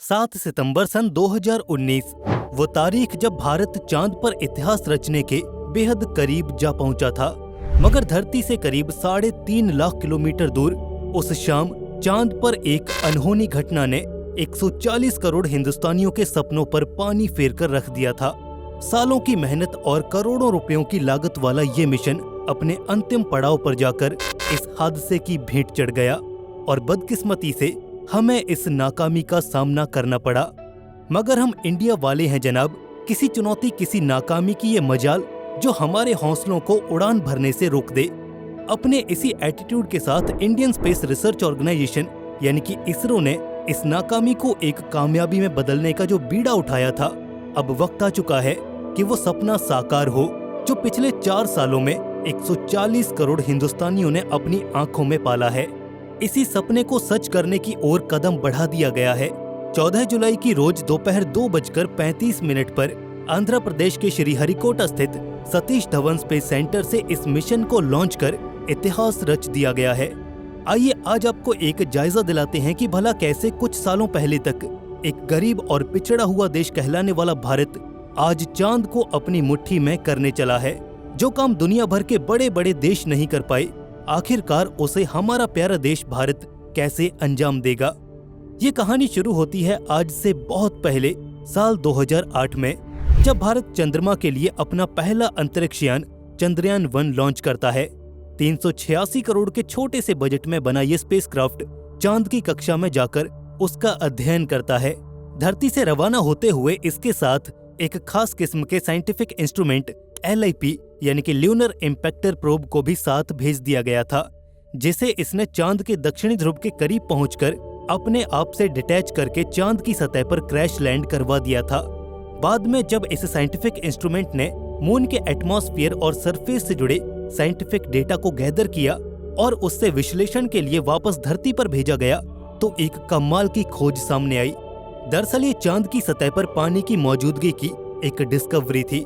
7 सितंबर सन 2019 वो तारीख जब भारत चांद पर इतिहास रचने के बेहद करीब जा पहुंचा था। मगर धरती से करीब 3.5 लाख किलोमीटर दूर उस शाम चांद पर एक अनहोनी घटना ने 140 करोड़ हिंदुस्तानियों के सपनों पर पानी फेर कर रख दिया था। सालों की मेहनत और करोड़ों रुपयों की लागत वाला ये मिशन अपने अंतिम पड़ाव पर जाकर इस हादसे की भेंट चढ़ गया और बदकिस्मती से हमें इस नाकामी का सामना करना पड़ा। मगर हम इंडिया वाले हैं जनाब, किसी चुनौती किसी नाकामी की ये मजाल जो हमारे हौसलों को उड़ान भरने से रोक दे। अपने इसी एटीट्यूड के साथ इंडियन स्पेस रिसर्च ऑर्गेनाइजेशन यानी कि इसरो ने इस नाकामी को एक कामयाबी में बदलने का जो बीड़ा उठाया था, अब वक्त आ चुका है कि वो सपना साकार हो जो पिछले 4 सालों में 140 करोड़ हिंदुस्तानियों ने अपनी आंखों में पाला है। इसी सपने को सच करने की ओर कदम बढ़ा दिया गया है। 14 जुलाई की रोज दोपहर 2:35 पर आंध्र प्रदेश के श्रीहरिकोटा स्थित सतीश धवन स्पेस सेंटर से इस मिशन को लॉन्च कर इतिहास रच दिया गया है। आइए आज आपको एक जायजा दिलाते हैं कि भला कैसे कुछ सालों पहले तक एक गरीब और पिछड़ा हुआ देश कहलाने वाला भारत आज चांद को अपनी मुट्ठी में करने चला है। जो काम दुनिया भर के बड़े बड़े देश नहीं कर पाए, आखिरकार उसे हमारा प्यारा देश भारत कैसे अंजाम देगा। ये कहानी शुरू होती है आज से बहुत पहले, साल 2008 में, जब भारत चंद्रमा के लिए अपना पहला अंतरिक्ष यान चंद्रयान 1 लॉन्च करता है। 386 करोड़ के छोटे से बजट में बना ये स्पेसक्राफ्ट चांद की कक्षा में जाकर उसका अध्ययन करता है। धरती से रवाना होते हुए इसके साथ एक खास किस्म के साइंटिफिक इंस्ट्रूमेंट LIP यानी कि ल्यूनर इम्पैक्टर प्रोब को भी साथ भेज दिया गया था, जिसे इसने चांद के दक्षिणी ध्रुव के करीब पहुंचकर अपने आप से डिटैच करके चांद की सतह पर क्रैश लैंड करवा दिया था। बाद में जब इस साइंटिफिक इंस्ट्रूमेंट ने मून के एटमॉस्फेयर और सरफेस से जुड़े साइंटिफिक डेटा को गैदर किया और उससे विश्लेषण के लिए वापस धरती पर भेजा गया, तो एक कमाल की खोज सामने आई। दरअसल ये चांद की सतह पर पानी की मौजूदगी की एक डिस्कवरी थी।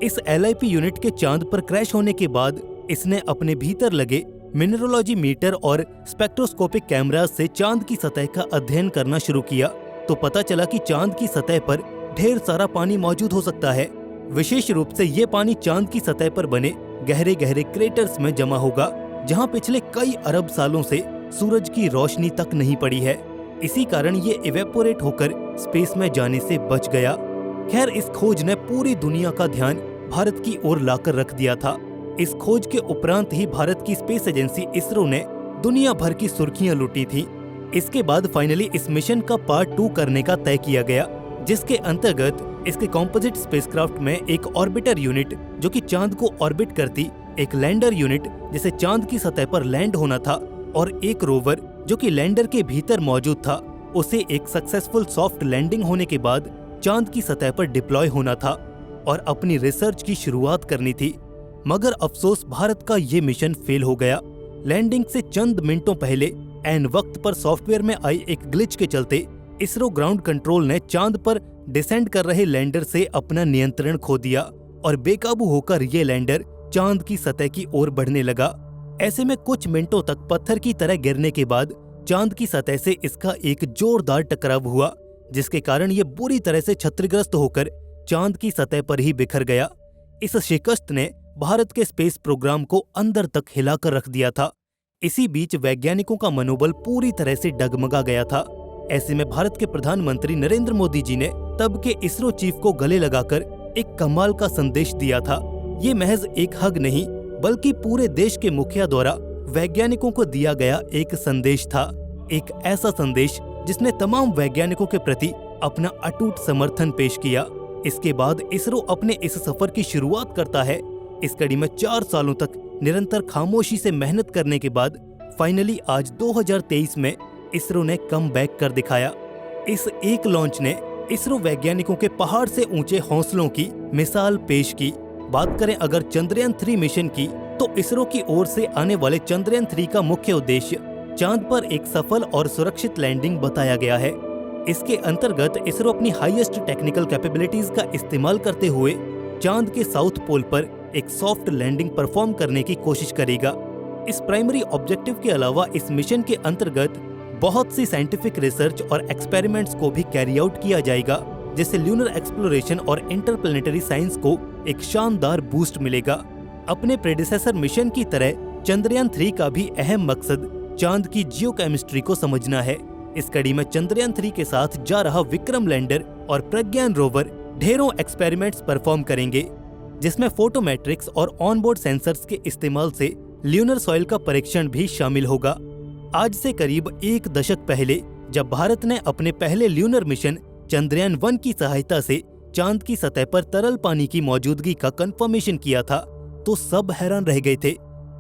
इस LIP यूनिट के चांद पर क्रैश होने के बाद इसने अपने भीतर लगे मिनरोलॉजी मीटर और स्पेक्ट्रोस्कोपिक कैमरा से चांद की सतह का अध्ययन करना शुरू किया, तो पता चला कि चांद की सतह पर ढेर सारा पानी मौजूद हो सकता है। विशेष रूप से ये पानी चांद की सतह पर बने गहरे गहरे क्रेटर्स में जमा होगा, जहां पिछले कई अरब सालों से सूरज की रोशनी तक नहीं पड़ी है। इसी कारण ये इवेपोरेट होकर स्पेस में जाने से बच गया। खैर, इस खोज ने पूरी दुनिया का ध्यान भारत की ओर लाकर रख दिया था। इस खोज के उपरांत ही भारत की स्पेस एजेंसी इसरो ने दुनिया भर की सुर्खियां लूटी थी। इसके बाद फाइनली इस मिशन का पार्ट 2 करने का तय किया गया, जिसके अंतर्गत इसके कॉम्पोजिट स्पेसक्राफ्ट में एक ऑर्बिटर यूनिट जो कि चांद को ऑर्बिट करती, एक लैंडर यूनिट जिसे चांद की सतह पर लैंड होना था, और एक रोवर जो कि लैंडर के भीतर मौजूद था, उसे एक सक्सेसफुल सॉफ्ट लैंडिंग होने के बाद चांद की सतह पर डिप्लॉय होना था और अपनी रिसर्च की शुरुआत करनी थी। मगर अफसोस, भारत का ये मिशन फेल हो गया। लैंडिंग से चंद मिनटों पहले ऐन वक्त पर सॉफ्टवेयर में आई एक ग्लिच के चलते इसरो ग्राउंड कंट्रोल ने चांद पर डिसेंड कर रहे लैंडर से अपना नियंत्रण खो दिया और बेकाबू होकर ये लैंडर चांद की सतह की ओर बढ़ने लगा। ऐसे में कुछ मिनटों तक पत्थर की तरह गिरने के बाद चांद की सतह से इसका एक जोरदार टकराव हुआ, जिसके कारण ये बुरी तरह से क्षतिग्रस्त होकर चांद की सतह पर ही बिखर गया। इस शिकस्त ने भारत के स्पेस प्रोग्राम को अंदर तक हिलाकर रख दिया था। इसी बीच वैज्ञानिकों का मनोबल पूरी तरह से डगमगा गया था। ऐसे में भारत के प्रधानमंत्री नरेंद्र मोदी जी ने तब के इसरो चीफ को गले लगाकर एक कमाल का संदेश दिया था। ये महज एक हग नहीं, बल्कि पूरे देश के मुखिया द्वारा वैज्ञानिकों को दिया गया एक संदेश था। एक ऐसा संदेश जिसने तमाम वैज्ञानिकों के प्रति अपना अटूट समर्थन पेश किया। इसके बाद इसरो अपने इस सफर की शुरुआत करता है। इस कड़ी में 4 सालों तक निरंतर खामोशी से मेहनत करने के बाद फाइनली आज 2023 में इसरो ने कम बैक कर दिखाया। इस एक लॉन्च ने इसरो वैज्ञानिकों के पहाड़ से ऊंचे हौसलों की मिसाल पेश की। बात करें अगर चंद्रयान 3 मिशन की, तो इसरो की ओर से आने वाले चंद्रयान 3 का मुख्य उद्देश्य चांद पर एक सफल और सुरक्षित लैंडिंग बताया गया है। इसके अंतर्गत इसरो अपनी हाईएस्ट टेक्निकल कैपेबिलिटीज का इस्तेमाल करते हुए चांद के साउथ पोल पर एक सॉफ्ट लैंडिंग परफॉर्म करने की कोशिश करेगा। इस प्राइमरी ऑब्जेक्टिव के अलावा इस मिशन के अंतर्गत बहुत सी साइंटिफिक रिसर्च और एक्सपेरिमेंट्स को भी कैरी आउट किया जाएगा, जिससे ल्यूनर एक्सप्लोरेशन और इंटरप्लेनेटरी साइंस को एक शानदार बूस्ट मिलेगा। अपने प्रेडिसेसर मिशन की तरह चंद्रयान 3 का भी अहम मकसद चांद की जियोकेमिस्ट्री को समझना है। इस कड़ी में चंद्रयान 3 के साथ जा रहा विक्रम लैंडर और प्रज्ञान रोवर ढेरों एक्सपेरिमेंट्स परफॉर्म करेंगे, जिसमें फोटोमेट्रिक्स और ऑनबोर्ड सेंसर्स के इस्तेमाल से ल्यूनर सॉइल का परीक्षण भी शामिल होगा। आज से करीब 1 दशक पहले जब भारत ने अपने पहले ल्यूनर मिशन चंद्रयान 1 की सहायता से चांद की सतह पर तरल पानी की मौजूदगी का कंफर्मेशन किया था, तो सब हैरान रह गए थे।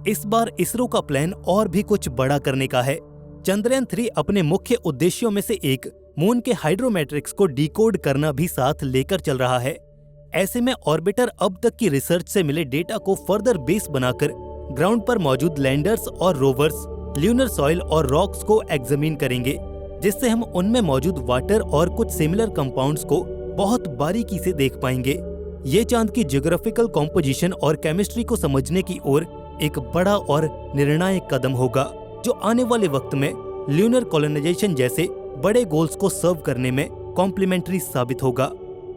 इस बार इसरो का प्लान और भी कुछ बड़ा करने का है। चंद्रयान 3 अपने मुख्य उद्देश्यों में से एक मून के हाइड्रोमेट्रिक्स को डिकोड करना भी साथ लेकर चल रहा है। ऐसे में ऑर्बिटर अब तक की रिसर्च से मिले डेटा को फर्दर बेस बनाकर ग्राउंड पर मौजूद लैंडर्स और रोवर्स ल्यूनर सॉइल और रॉक्स को एग्जामिन करेंगे, जिससे हम उनमें मौजूद वाटर और कुछ सिमिलर कंपाउंड्स को बहुत बारीकी से देख पाएंगे। ये चांद की ज्योग्राफिकल कॉम्पोजिशन और केमिस्ट्री को समझने की ओर एक बड़ा और निर्णायक कदम होगा, जो आने वाले वक्त में ल्यूनर कॉलोनाइजेशन जैसे बड़े गोल्स को सर्व करने में कॉम्प्लीमेंट्री साबित होगा।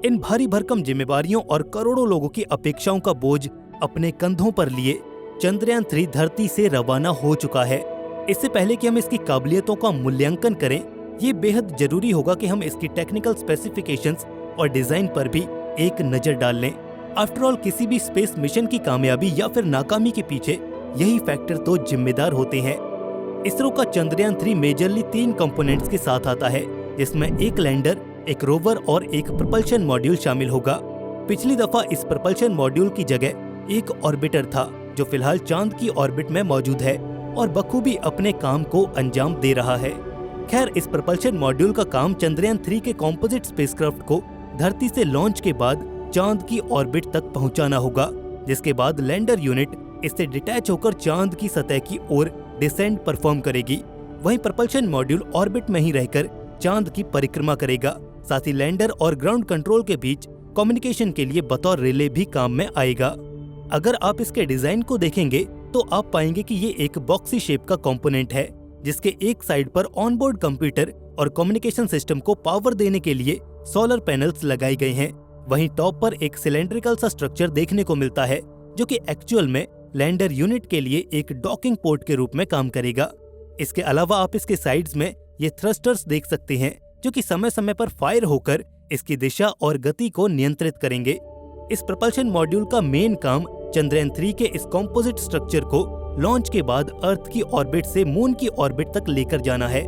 इन भारी भरकम जिम्मेवारियों और करोड़ों लोगों की अपेक्षाओं का बोझ अपने कंधों पर लिए चंद्रयान 3 धरती से रवाना हो चुका है। इससे पहले कि हम इसकी काबिलियतों का मूल्यांकन करें, ये बेहद जरूरी होगा कि हम इसकी टेक्निकल स्पेसिफिकेशंस और डिजाइन पर भी एक नजर डाल लें। आफ्टर ऑल, किसी भी स्पेस मिशन की कामयाबी या फिर नाकामी के पीछे यही फैक्टर तो जिम्मेदार होते हैं। इसरो का चंद्रयान 3 मेजरली 3 कंपोनेंट्स के साथ आता है, जिसमें एक लैंडर, एक रोवर और एक प्रपल्शन मॉड्यूल शामिल होगा। पिछली दफा इस प्रपल्शन मॉड्यूल की जगह एक ऑर्बिटर था, जो फिलहाल चांद की ऑर्बिट में मौजूद है और बखूबी अपने काम को अंजाम दे रहा है। खैर, इस प्रपल्शन मॉड्यूल का काम चंद्रयान 3 के कॉम्पोजिट स्पेसक्राफ्ट को धरती से लॉन्च के बाद चांद की ऑर्बिट तक पहुंचाना होगा, जिसके बाद लैंडर यूनिट इससे डिटैच होकर चांद की सतह की ओर डिसेंड परफॉर्म करेगी। वहीं प्रपल्शन मॉड्यूल ऑर्बिट में ही रहकर चांद की परिक्रमा करेगा। साथ ही लैंडर और ग्राउंड कंट्रोल के बीच कम्युनिकेशन के लिए बतौर रिले भी काम में आएगा। अगर आप इसके डिजाइन को देखेंगे तो आप पाएंगे कि ये एक बॉक्सी शेप का कंपोनेंट है, जिसके एक साइड पर ऑनबोर्ड कंप्यूटर और कम्युनिकेशन सिस्टम को पावर देने के लिए सोलर पैनल्स लगाए गए हैं। वहीं टॉप पर एक सिलेंड्रिकल सा स्ट्रक्चर देखने को मिलता है, जो कि एक्चुअल में लैंडर यूनिट के लिए एक डॉकिंग पोर्ट के रूप में काम करेगा। इसके अलावा आप इसके साइड्स में ये थ्रस्टर्स देख सकते हैं, जो कि समय समय पर फायर होकर इसकी दिशा और गति को नियंत्रित करेंगे। इस प्रपल्शन मॉड्यूल का मेन काम चंद्रयान 3 के इस कॉम्पोजिट स्ट्रक्चर को लॉन्च के बाद अर्थ की ऑर्बिट से मून की ऑर्बिट तक लेकर जाना है।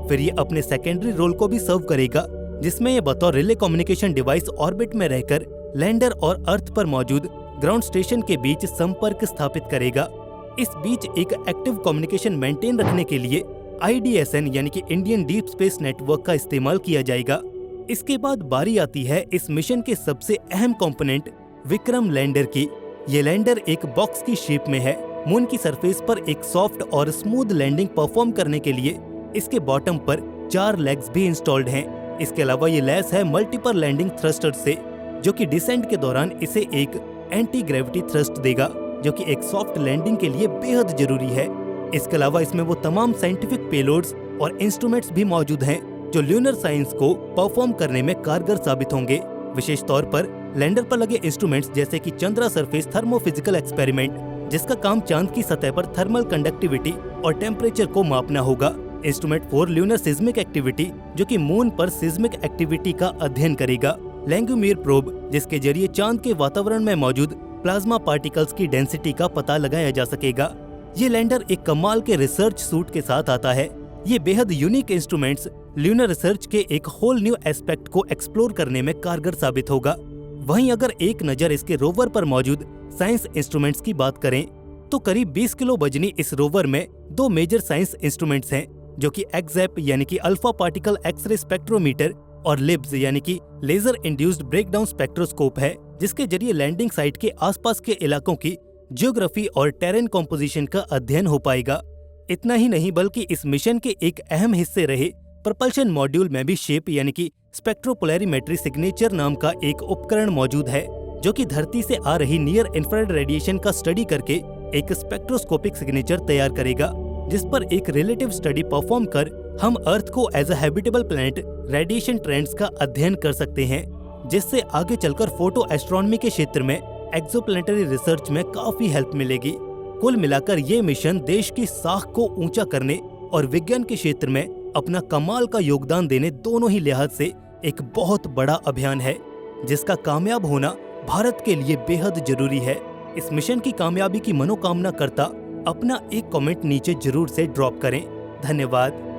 फिर ये अपने सेकेंडरी रोल को भी सर्व करेगा, जिसमें ये बतौर रिले कम्युनिकेशन डिवाइस ऑर्बिट में रहकर लैंडर और अर्थ पर मौजूद ग्राउंड स्टेशन के बीच संपर्क स्थापित करेगा। इस बीच एक एक्टिव कम्युनिकेशन मेंटेन रखने के लिए IDSN यानी कि इंडियन डीप स्पेस नेटवर्क का इस्तेमाल किया जाएगा। इसके बाद बारी आती है इस मिशन के सबसे अहम कंपोनेंट विक्रम लैंडर की। ये लैंडर एक बॉक्स की शेप में है। मून की सरफेस पर एक सॉफ्ट और स्मूथ लैंडिंग परफॉर्म करने के लिए इसके बॉटम पर 4 लेग्स भी इंस्टॉल्ड हैं। इसके अलावा ये लैस है मल्टीपल लैंडिंग थ्रस्टर से, जो कि डिसेंट के दौरान इसे एक एंटी ग्रेविटी थ्रस्ट देगा, जो कि एक सॉफ्ट लैंडिंग के लिए बेहद जरूरी है। इसके अलावा इसमें वो तमाम साइंटिफिक पेलोड्स और इंस्ट्रूमेंट्स भी मौजूद हैं, जो ल्यूनर साइंस को परफॉर्म करने में कारगर साबित होंगे। विशेष तौर पर लैंडर पर लगे इंस्ट्रूमेंट्स जैसे कि चंद्रा सरफेस थर्मोफिजिकल एक्सपेरिमेंट, जिसका काम चांद की सतह पर थर्मल कंडक्टिविटी और टेम्परेचर को मापना होगा। इंस्ट्रूमेंट 4 ल्यूनर सिज्मिक एक्टिविटी, जो कि मून पर सिज्मिक एक्टिविटी का अध्ययन करेगा। लैंगुमिर प्रोब, जिसके जरिए चांद के वातावरण में मौजूद प्लाज्मा पार्टिकल्स की डेंसिटी का पता लगाया जा सकेगा। ये लैंडर एक कमाल के रिसर्च सूट के साथ आता है। ये बेहद यूनिक इंस्ट्रूमेंट्स ल्यूनर रिसर्च के एक होल न्यू एस्पेक्ट को एक्सप्लोर करने में कारगर साबित होगा। वहीं अगर एक नज़र इसके रोवर पर मौजूद साइंस इंस्ट्रूमेंट्स की बात करें, तो करीब 20 किलो वजनी इस रोवर में 2 मेजर साइंस इंस्ट्रूमेंट्स हैं, जो कि एक्सएप यानी कि अल्फा पार्टिकल एक्सरे स्पेक्ट्रोमीटर और लिब्स यानी कि लेजर इंड्यूस्ड ब्रेकडाउन स्पेक्ट्रोस्कोप है, जिसके जरिए लैंडिंग साइट के आसपास के इलाकों की ज्योग्राफी और टेरेन कॉम्पोजिशन का अध्ययन हो पाएगा। इतना ही नहीं, बल्कि इस मिशन के एक अहम हिस्से रहे प्रपल्शन मॉड्यूल में भी शेप यानी कि स्पेक्ट्रोपोलैरिमेट्री सिग्नेचर नाम का एक उपकरण मौजूद है, जो कि धरती से आ रही नियर इंफ्रारेड रेडिएशन का स्टडी करके एक स्पेक्ट्रोस्कोपिक सिग्नेचर तैयार करेगा, जिस पर एक रिलेटिव स्टडी परफॉर्म कर हम अर्थ को as a habitable planet radiation trends का अध्ययन कर सकते हैं, जिससे आगे चलकर फोटो एस्ट्रोनॉमी के क्षेत्र में एक्सोप्लैनेटरी रिसर्च में काफी हेल्प मिलेगी। कुल मिलाकर ये मिशन देश की साख को ऊंचा करने और विज्ञान के क्षेत्र में अपना कमाल का योगदान देने दोनों ही लिहाज से एक बहुत बड़ा अभियान है, जिसका कामयाब होना भारत के लिए बेहद जरूरी है। इस मिशन की कामयाबी की मनोकामना करता अपना एक कमेंट नीचे जरूर से ड्रॉप करें। धन्यवाद।